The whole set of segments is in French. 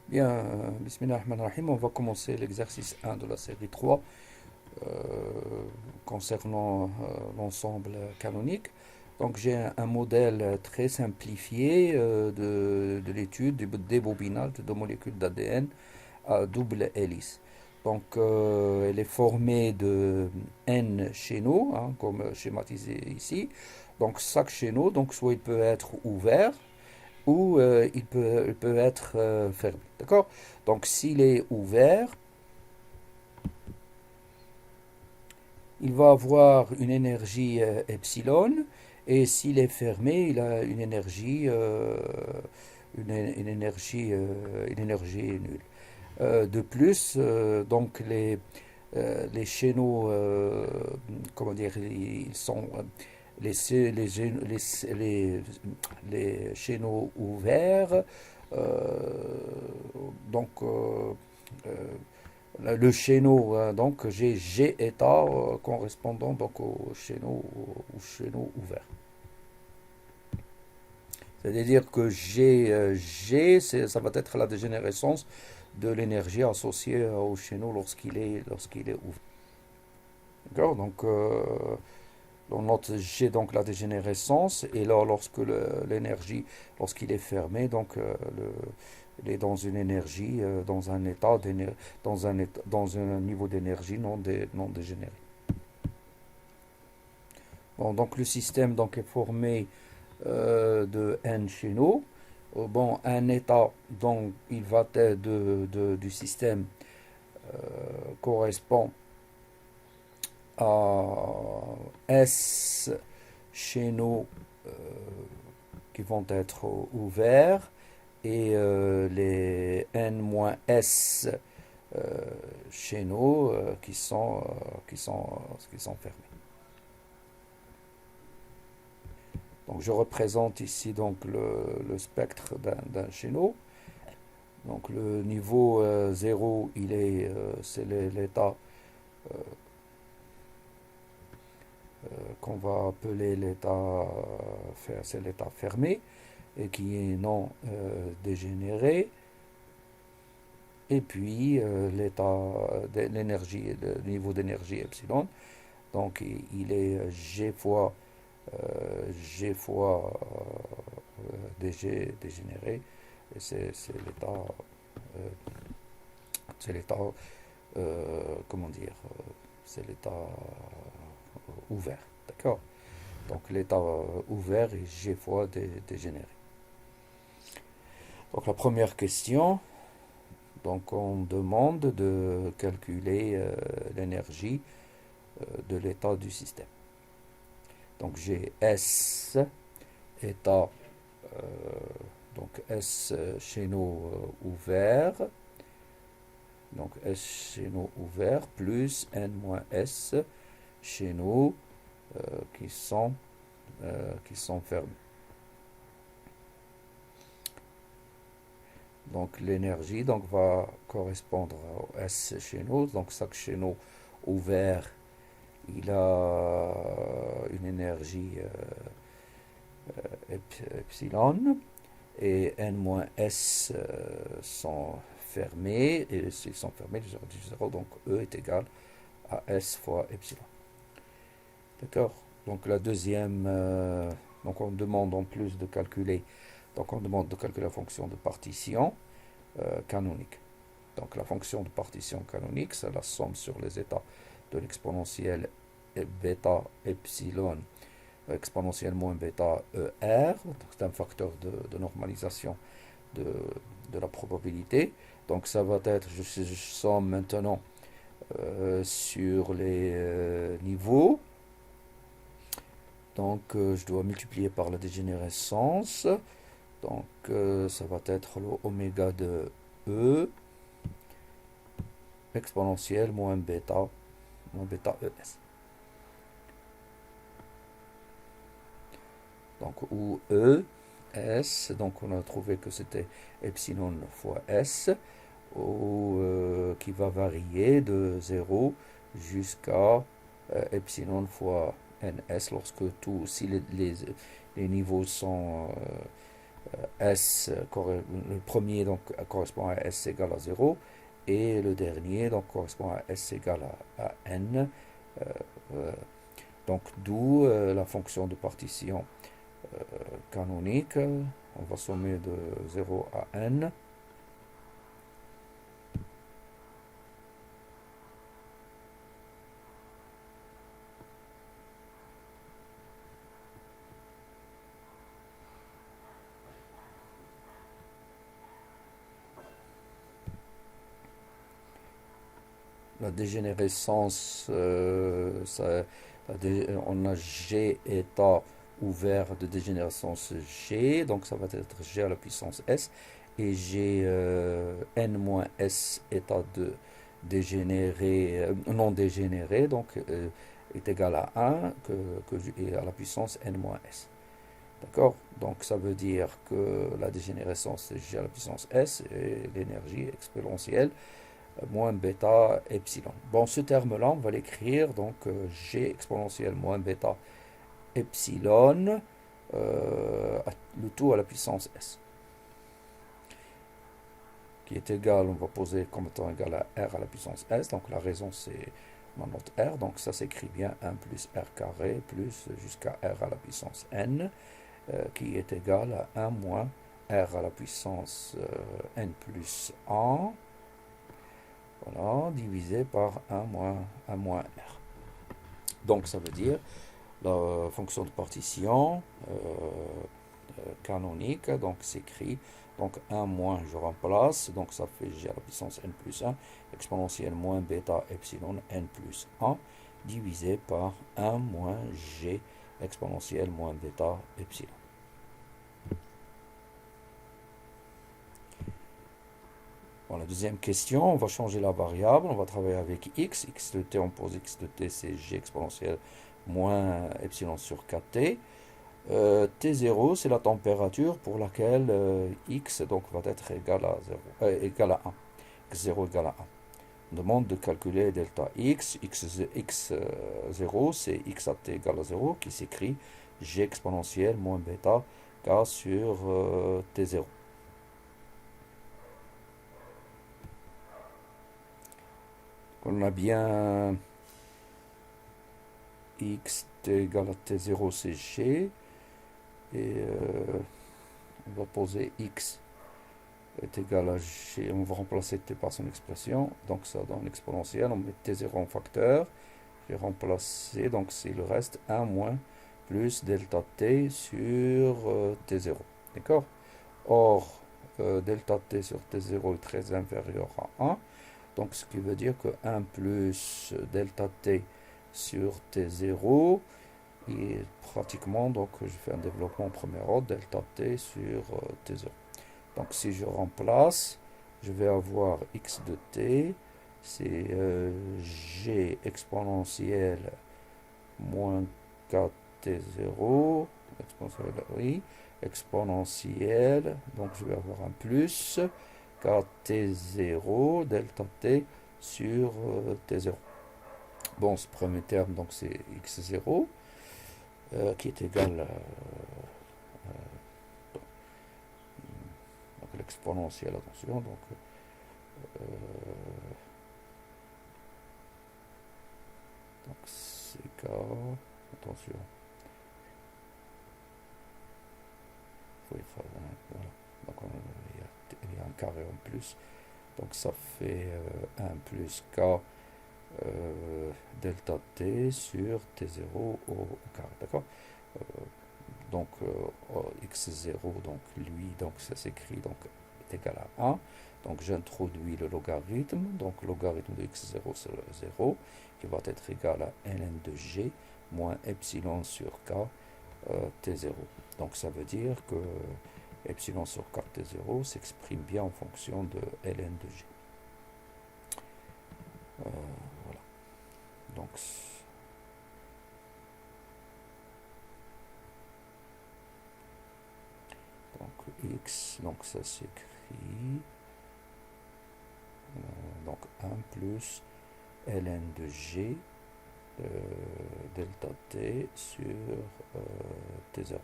Bien, Bismillah ar-Rahman ar-Rahim, on va commencer l'exercice 1 de la série 3 euh, concernant l'ensemble canonique. Donc j'ai un modèle très simplifié de l'étude des bobinales de molécules d'ADN à double hélice. Donc elle est formée de N chaînons, hein, comme schématisé ici. Donc chaque chaînon, donc soit il peut être ouvert, ou il peut être fermé. D'accord? Donc s'il est ouvert, il va avoir une énergie epsilon, et s'il est fermé, il a une énergie nulle. De plus, donc les chaînons, comment dire, ils sont les, les chaînons ouverts, donc le chaînon, donc j'ai G état correspondant donc au chaînon ouvert. C'est-à-dire que G, ça va être la dégénérescence de l'énergie associée au chaînon lorsqu'il est ouvert. D'accord? Donc on note G donc la dégénérescence, et là lorsque l'énergie, lorsqu'il est fermé, donc il est dans une énergie, dans un état, dans un niveau d'énergie non dégénéré. Bon, donc le système donc est formé de n chaînons. Bon, un état donc il va être du système correspond à S chaînons euh, qui vont être ouverts, et les n-s euh, chaînons qui sont fermés. Donc je représente ici donc le spectre d'un chaînon. Donc le niveau 0, c'est l'état qu'on va appeler c'est l'état fermé, et qui est non dégénéré. Et puis l'état de l'énergie, le niveau d'énergie epsilon, donc il est G fois dégénéré, et euh, c'est l'état, comment dire, c'est l'état ouvert, d'accord? Donc l'état ouvert est G fois dégénéré. Donc la première question, donc on demande de calculer l'énergie de l'état du système. Donc j'ai S état, euh, donc S chaînon ouvert, donc S chaînon ouvert plus N-S chaînons euh, qui, sont, qui sont fermés. Donc l'énergie donc, va correspondre au S chaînon, donc chaque chaînon ouvert il a une énergie epsilon, et n-s sont fermés, et s'ils sont fermés, du 0, donc E est égal à S fois epsilon. D'accord? Donc la deuxième, donc on demande en plus de calculer, donc on demande de calculer la fonction de partition canonique. Donc la fonction de partition canonique, c'est la somme sur les états de l'exponentielle bêta epsilon exponentielle moins bêta ER, c'est un facteur de normalisation de, de la probabilité. Donc ça va être, je somme maintenant sur les niveaux. Donc je dois multiplier par la dégénérescence. Donc ça va être le oméga de E exponentielle moins bêta ES. Donc où E, S, donc on a trouvé que c'était epsilon fois S, qui va varier de 0 jusqu'à epsilon fois ns lorsque si les niveaux sont le premier donc correspond à S égale à 0 et le dernier donc correspond à S égale à n. Euh, euh, donc d'où la fonction de partition canonique. On va sommer de 0 à n. La dégénérescence, on a G état ouvert de dégénérescence G, donc ça va être G à la puissance S, et j'ai n-s état de dégénéré, non dégénéré, donc est égal à 1, et à la puissance n-s. D'accord? Donc ça veut dire que la dégénérescence c'est G à la puissance S, et l'énergie exponentielle moins bêta epsilon. Bon, ce terme-là, on va l'écrire, donc G exponentielle moins bêta epsilon, le tout à la puissance S, qui est égal, on va poser comme étant égal à R à la puissance S, donc la raison c'est ma note R, donc ça s'écrit bien 1 plus R carré plus jusqu'à R à la puissance N, qui est égal à 1 moins R à la puissance N plus 1, voilà, divisé par 1 moins R. Donc ça veut dire la fonction de partition canonique, donc s'écrit, donc 1 moins, je remplace, donc ça fait G à la puissance n plus 1, exponentielle moins bêta epsilon n plus 1, divisé par 1 moins G exponentielle moins bêta epsilon. Bon, la deuxième question, on va changer la variable, on va travailler avec x. X de t, on pose x de t, c'est g exponentielle moins epsilon sur 4t. T0, c'est la température pour laquelle x donc, va être égal à 0, égal à 1. X0 égale à 1. On demande de calculer delta x. X0, c'est x à t égale à 0, qui s'écrit g exponentielle moins bêta k sur t0. On a bien x égale à t0, c'est g. Et on va poser x est égal à g. On va remplacer t par son expression. Donc ça donne l'exponentielle. On met t0 en facteur. J'ai remplacé. Donc c'est le reste 1 moins plus delta t sur t0. D'accord? Or, delta t sur t0 est très inférieur à 1. Donc ce qui veut dire que 1 plus delta t sur t0 est pratiquement, donc je fais un développement en premier ordre, delta t sur t0. Donc si je remplace, je vais avoir x de t, c'est g exponentielle moins 4t0, exponentielle, oui, exponentielle, donc je vais avoir un plus 4t0 delta t sur t0. Bon, ce premier terme, donc c'est x0, qui est égal à l'exponentielle, attention, donc c'est k, attention, il faut être, voilà, donc il y a un carré en plus, donc ça fait 1 plus k delta t sur t0 au carré, d'accord? Donc x0, donc lui, donc ça s'écrit donc est égal à 1. Donc j'introduis le logarithme, donc logarithme de x0 c'est 0, qui va être égal à ln de g moins epsilon sur k t0. Donc ça veut dire que epsilon sur k t0 s'exprime bien en fonction de ln de g. Voilà. Donc x, donc ça s'écrit donc 1 plus ln de g delta t sur t0.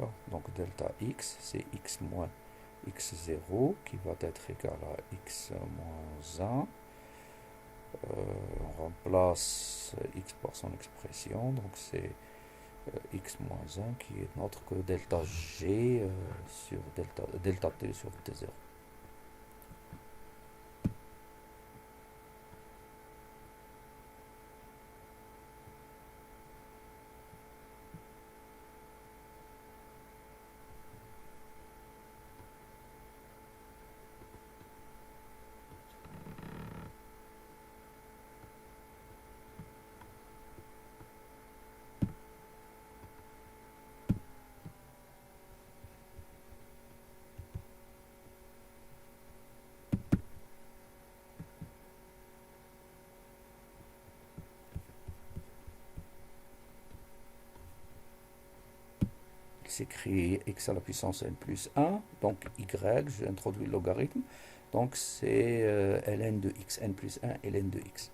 D'accord? Donc delta x, c'est x moins x0 qui va être égal à x moins 1. On remplace x par son expression, donc c'est x moins 1 qui est notre que delta g sur delta t sur t0. S'écrit x à la puissance n plus 1, donc y, j'ai introduit le logarithme, donc c'est ln de x, n plus 1 ln de x.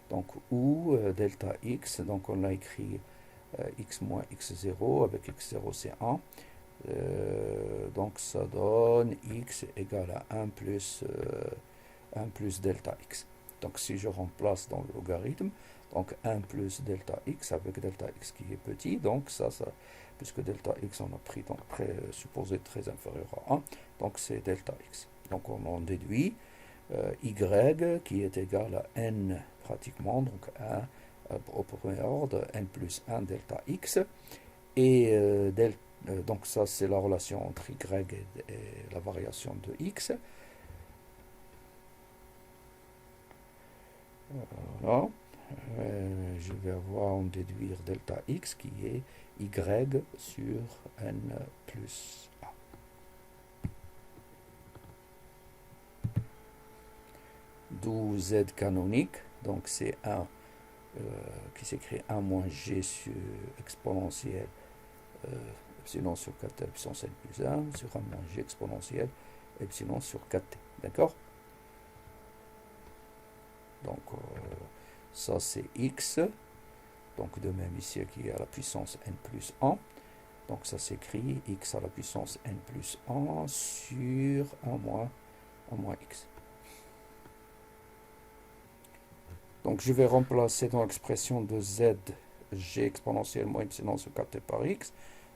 Donc ou delta x, donc on l'a écrit x moins x0, avec x0 c'est 1, donc ça donne x égale à 1 plus delta x. Donc si je remplace dans le logarithme, donc 1 plus delta x avec delta x qui est petit, donc ça puisque delta x on a pris donc supposé très inférieur à 1, donc c'est delta x. Donc on en déduit y qui est égal à n pratiquement, donc 1 au premier ordre, n plus 1 delta x, et donc ça c'est la relation entre y et la variation de x. Voilà. Je vais avoir en déduire delta x qui est y sur n plus a. D'où z canonique, donc c'est 1 qui s'écrit 1 moins g sur exponentielle epsilon sur 4 puissance n plus 1 sur 1 moins g exponentielle epsilon sur 4t. D'accord? Donc ça c'est x, donc de même ici qui est à la puissance n plus 1, donc ça s'écrit x à la puissance n plus 1 sur 1 moins x. Donc je vais remplacer dans l'expression de z, g exponentielle moins epsilon sur 4t par x,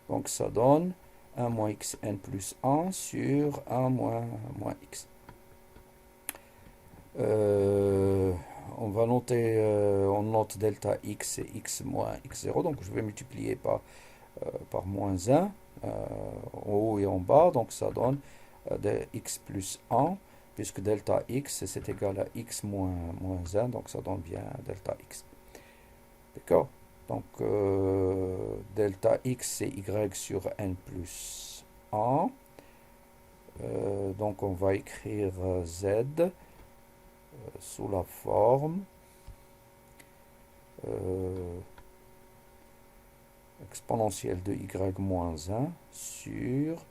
donc ça donne 1 moins x n plus 1 sur 1 moins x. On va noter, on note delta x et x moins x0, donc je vais multiplier par moins 1 en haut et en bas, donc ça donne x plus 1, puisque delta x c'est égal à x moins 1, donc ça donne bien delta x. D'accord? Donc delta x c'est y sur n plus 1, donc on va écrire z sous la forme exponentielle de y moins 1 sur,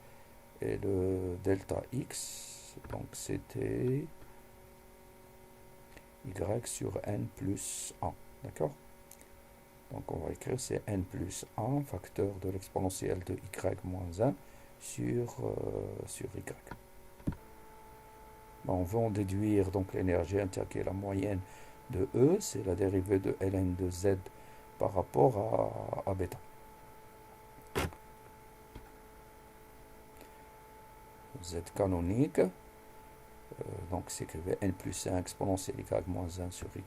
et le delta x, donc c'était y sur n plus 1, d'accord? Donc on va écrire c'est n plus 1 facteur de l'exponentielle de y moins 1 sur y. On va en déduire donc l'énergie inter qui est la moyenne de E, c'est la dérivée de ln de z par rapport à bêta. Z canonique, donc c'est que n plus 1 exponentielle y moins 1 sur y,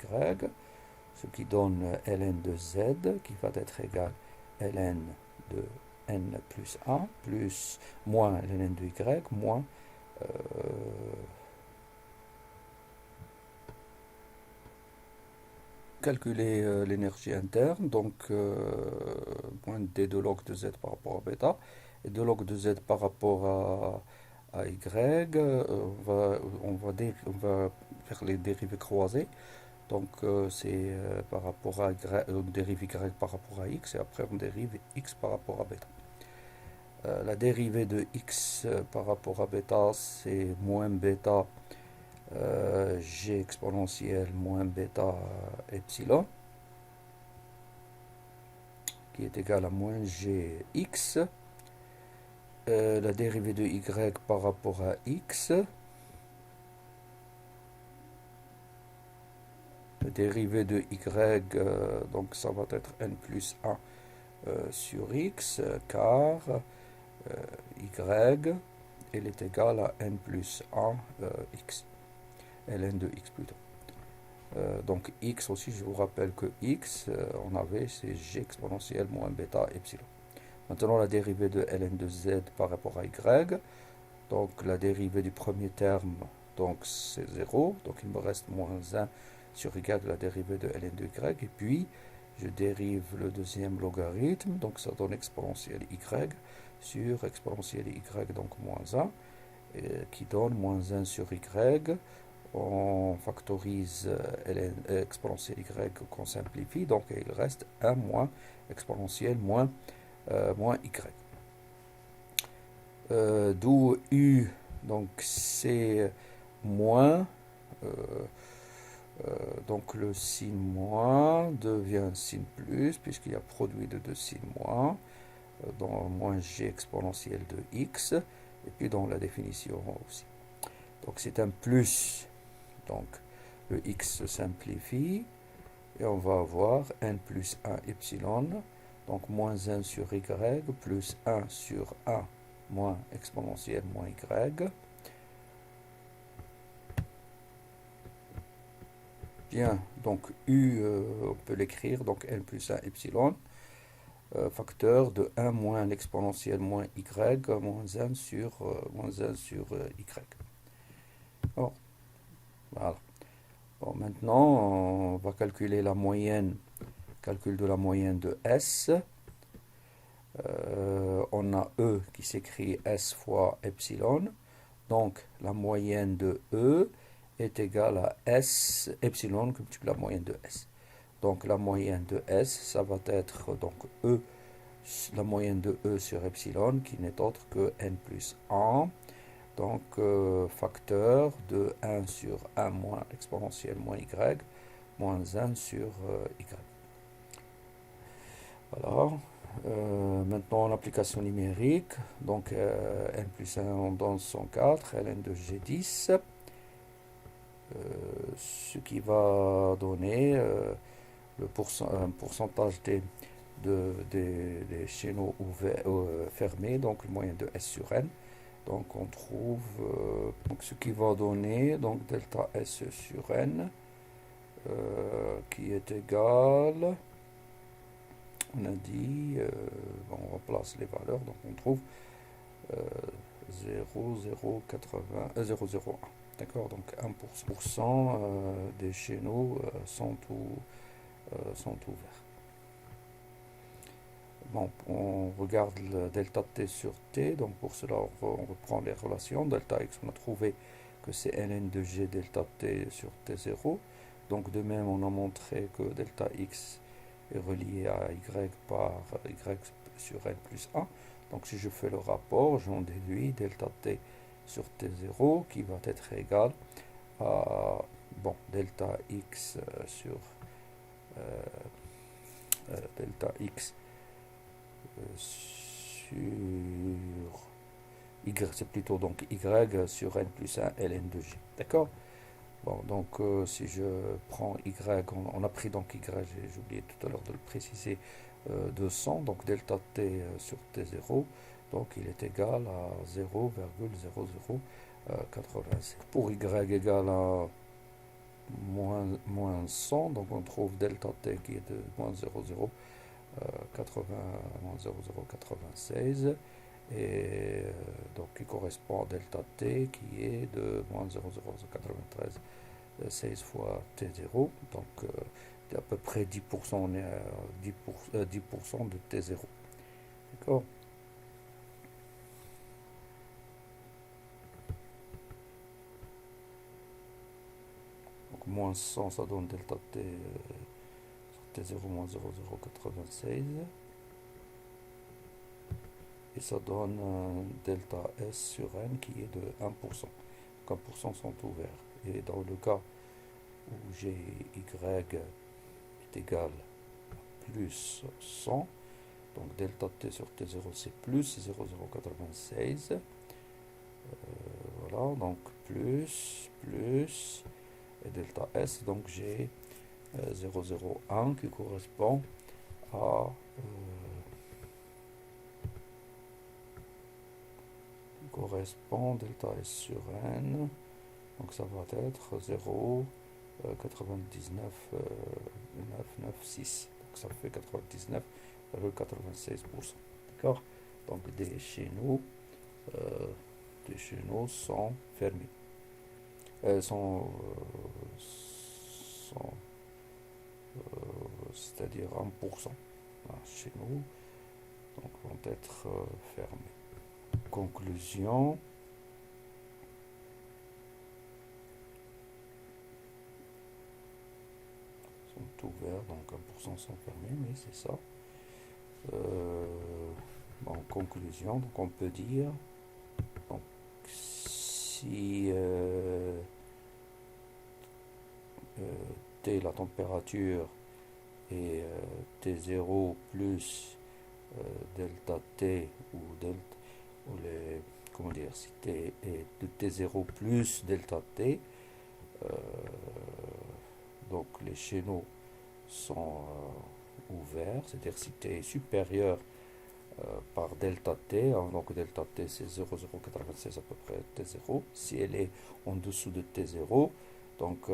ce qui donne ln de z qui va être égal à ln de n plus 1 plus moins ln de y moins calculer l'énergie interne, donc moins d de log de z par rapport à bêta, et de log de z par rapport à y, on va faire les dérivées croisées, donc c'est par rapport à y, on dérive y par rapport à x, et après on dérive x par rapport à bêta. La dérivée de x par rapport à bêta, c'est moins bêta g exponentielle moins bêta epsilon, qui est égal à moins gx, la dérivée de y par rapport à x. La dérivée de y, donc ça va être n plus 1 sur x, car y, elle est égale à n plus 1 x, ln de x plutôt. Donc x aussi, je vous rappelle que x, on avait, c'est g exponentielle moins bêta epsilon. Maintenant la dérivée de ln de z par rapport à y, donc la dérivée du premier terme, donc c'est 0, donc il me reste moins 1 sur y, la dérivée de ln de y, et puis je dérive le deuxième logarithme, donc ça donne exponentielle y sur exponentielle y, donc moins 1, qui donne moins 1 sur y. On factorise exponentielle y qu'on simplifie, donc il reste 1 moins exponentielle moins y. D'où u, donc c'est moins, donc le signe moins devient signe plus, puisqu'il y a produit de deux signes moins, dans moins g exponentielle de x, et puis dans la définition aussi. Donc c'est un plus, donc le x se simplifie, et on va avoir n plus 1 epsilon, donc moins 1 sur y, plus 1 sur 1 moins exponentielle moins y. Bien, donc u, on peut l'écrire, donc n plus 1 epsilon, facteur de 1 moins l'exponentielle moins y, moins 1 sur y. Bon, voilà. Bon, maintenant, on va calculer la moyenne, calcul de la moyenne de S. On a E qui s'écrit S fois epsilon. Donc, la moyenne de E est égale à S, epsilon multiplié la moyenne de S. Donc, la moyenne de S, ça va être donc E, la moyenne de E sur epsilon, qui n'est autre que n plus 1. Donc, facteur de 1 sur 1 moins exponentielle moins y, moins 1 sur y. Voilà. Maintenant, l'application numérique, donc n plus 1, on donne 104, ln de g10, ce qui va donner un pourcentage des chaînons ouverts, fermés, donc le moyen de S sur n. Donc on trouve donc ce qui va donner donc delta S sur n qui est égal, on a dit, on remplace les valeurs, donc on trouve 0,001. D'accord, donc 1% des chaînons sont ouverts. Bon, on regarde le delta t sur t, donc pour cela on reprend les relations. Delta x, on a trouvé que c'est ln de g delta t sur t0. Donc de même, on a montré que delta x est relié à y par y sur n plus 1. Donc si je fais le rapport, j'en déduis delta t sur t0 qui va être égal à delta x sur delta x sur y, c'est plutôt donc y sur n plus 1 ln de g. D'accord. Bon, donc si je prends y, on a pris donc y, j'ai oublié tout à l'heure de le préciser, 200, donc delta t sur t0, donc il est égal à 0,0087. Pour y égale à moins 100, donc on trouve delta t qui est de moins 0,096, et donc qui correspond à delta t qui est de moins 0,093 16 fois t0, donc à peu près 10%, on est à 10% de t0. D'accord. Donc moins 100, ça donne delta t sur t0 moins 0,096. Et ça donne delta S sur n qui est de 1%. Donc 1% sont ouverts. Et dans le cas où j'ai y est égal à plus 100, Donc delta t sur t0 c'est plus 0,096. Voilà, donc plus, et delta S, donc j'ai 0,01 qui correspond à delta S sur n, donc ça va être 0,99996, donc ça fait 99,96%. D'accord? Donc des chaînaux sont fermés, c'est-à-dire 1%. Chez nous, donc vont être fermés. Conclusion. Sont ouverts, donc 1% sont fermés, oui, c'est ça. En conclusion, donc on peut dire, donc, si T la température et T0 plus delta T ou delta, ou les, comment dire, si T est de T0 plus delta T, donc les chaînaux sont ouverts, c'est-à-dire si T est supérieur par delta T, hein, donc delta T c'est 0,096 à peu près T0, si elle est en dessous de T0, donc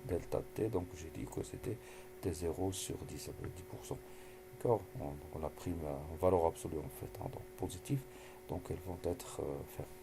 delta T, donc j'ai dit que c'était T0 sur 10, ça veut dire 10%. D'accord, on a pris en valeur absolue en fait, hein, donc positif, donc elles vont être fermées.